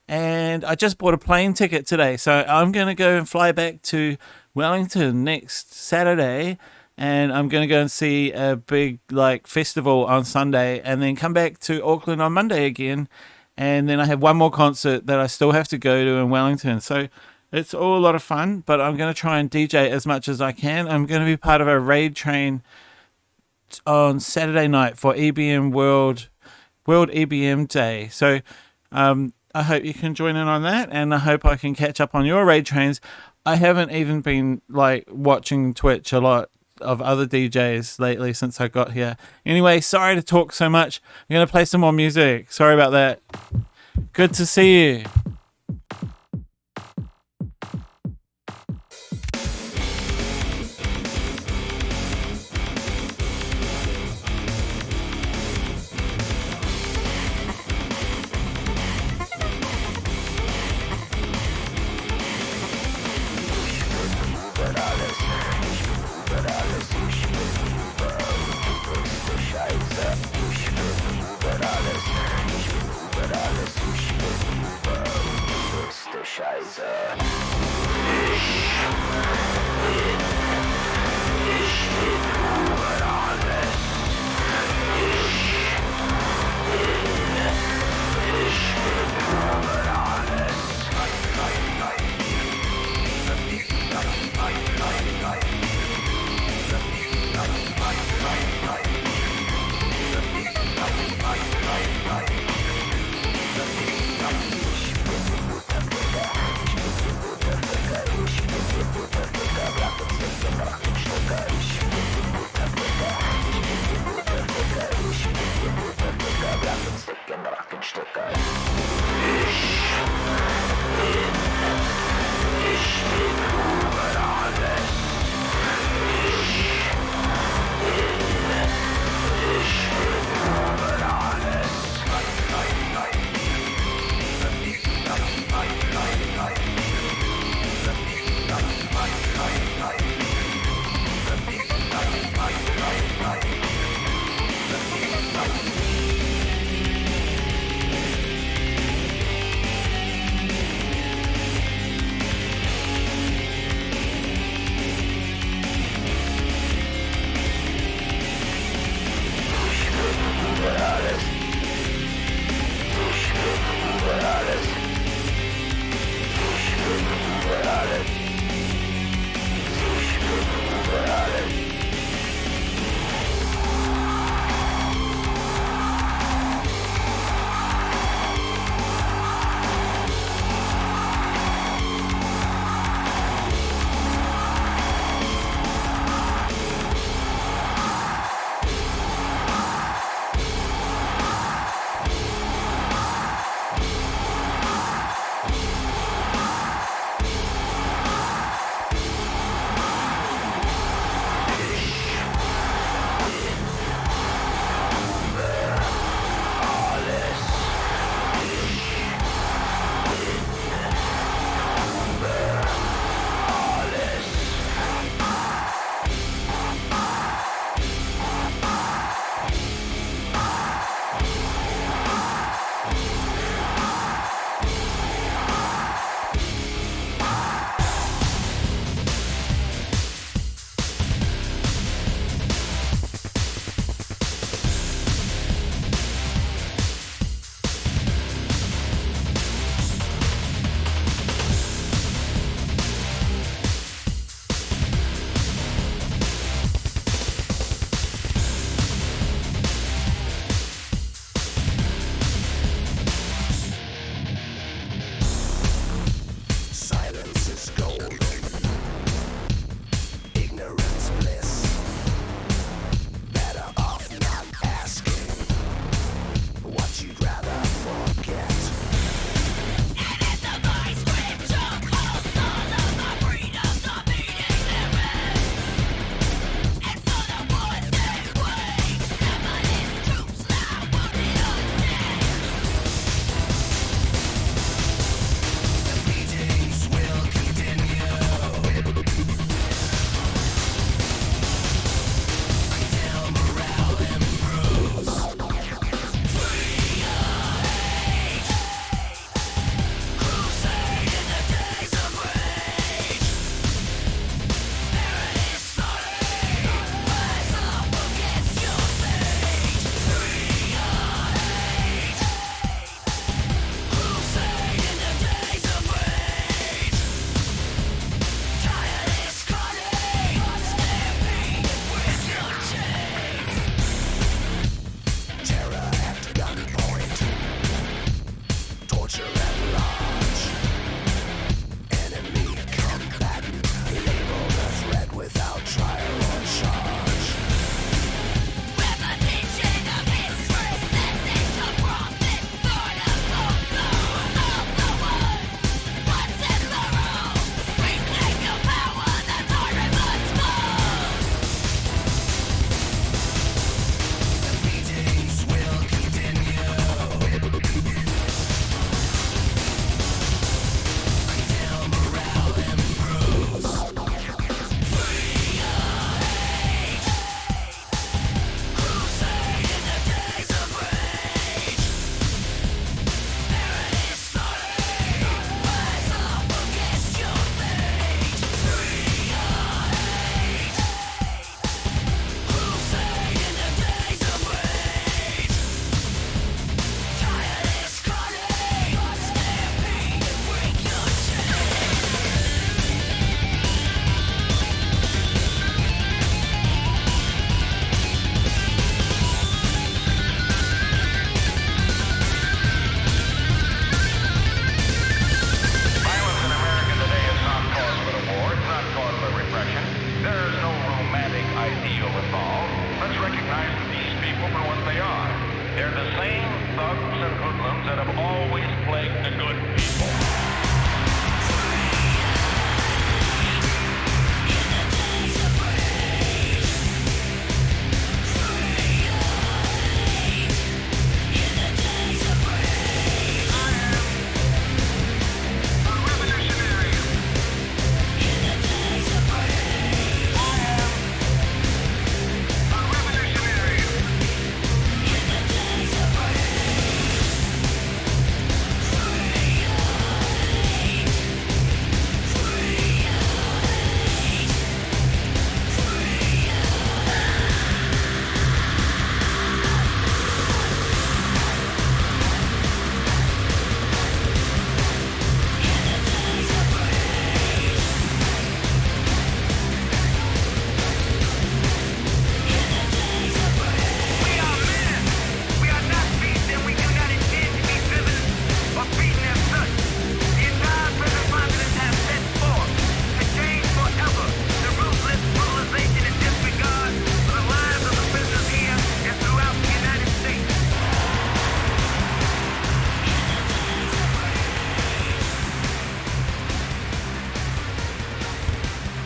And I just bought a plane ticket today, so I'm going to go and fly back to Wellington next Saturday, and I'm going to go and see a big like festival on Sunday, and then come back to Auckland on Monday again, and then I have one more concert that I still have to go to in Wellington. So it's all a lot of fun, but I'm going to try and DJ as much as I can. I'm going to be part of a raid train on Saturday night for EBM World EBM Day. So I hope you can join in on that, and I hope I can catch up on your raid trains. I haven't even been like watching Twitch a lot of other DJs lately since I got here. Anyway, sorry to talk so much. I'm going to play some more music. Sorry about that. Good to see you.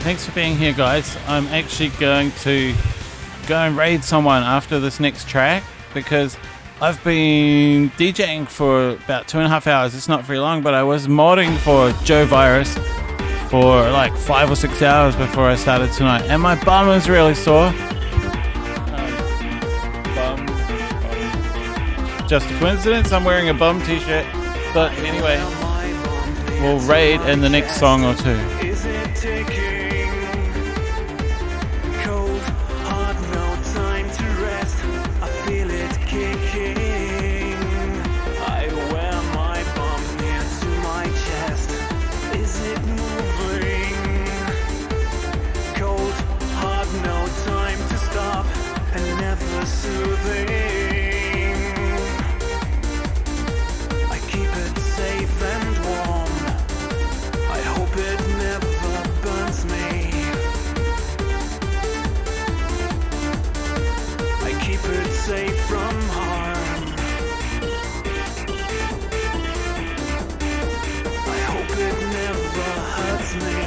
Thanks for being here, guys. I'm actually going to go and raid someone after this next track because I've been DJing for about 2.5 hours. It's not very long, but I was modding for Joe Virus for like 5 or 6 hours before I started tonight, and my bum was really sore. Just a coincidence, I'm wearing a bum t-shirt. But anyway, we'll raid in the next song or two. Is it ticking? Cold, hard, no time to rest. I feel it kicking. I wear my bum near to my chest. Is it moving? Cold, hard, no time to stop. And never soothing. Safe and warm. I hope it never burns me. I keep it safe from harm. I hope it never hurts me.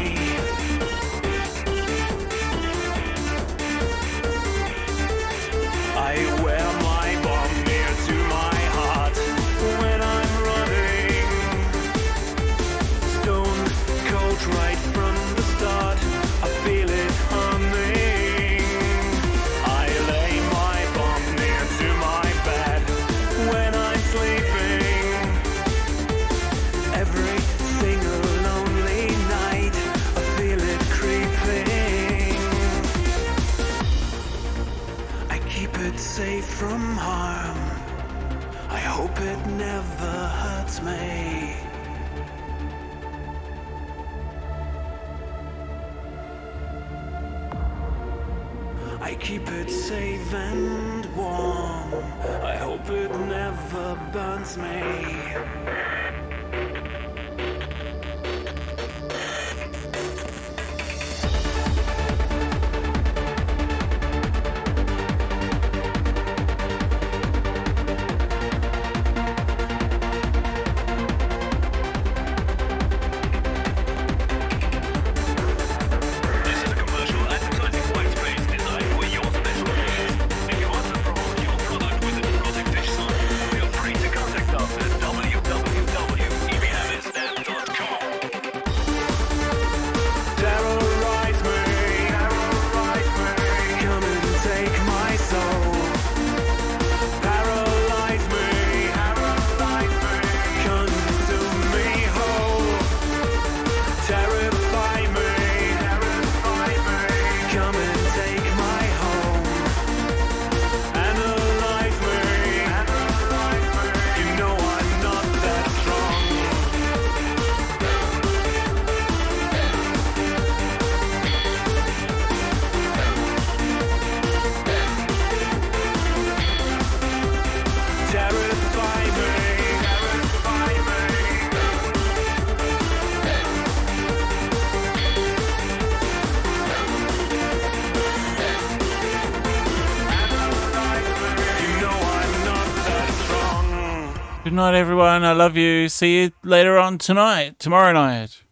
I wear my bomb near to my heart when I'm running. Right from the start, I feel it humming. I lay my bomb near to my bed when I'm sleeping. Every single lonely night, I feel it creeping. I keep it safe from harm. I hope it never hurts me. I keep it safe and warm. I hope it never burns me. Good night, everyone. I love you. See you later on tomorrow night.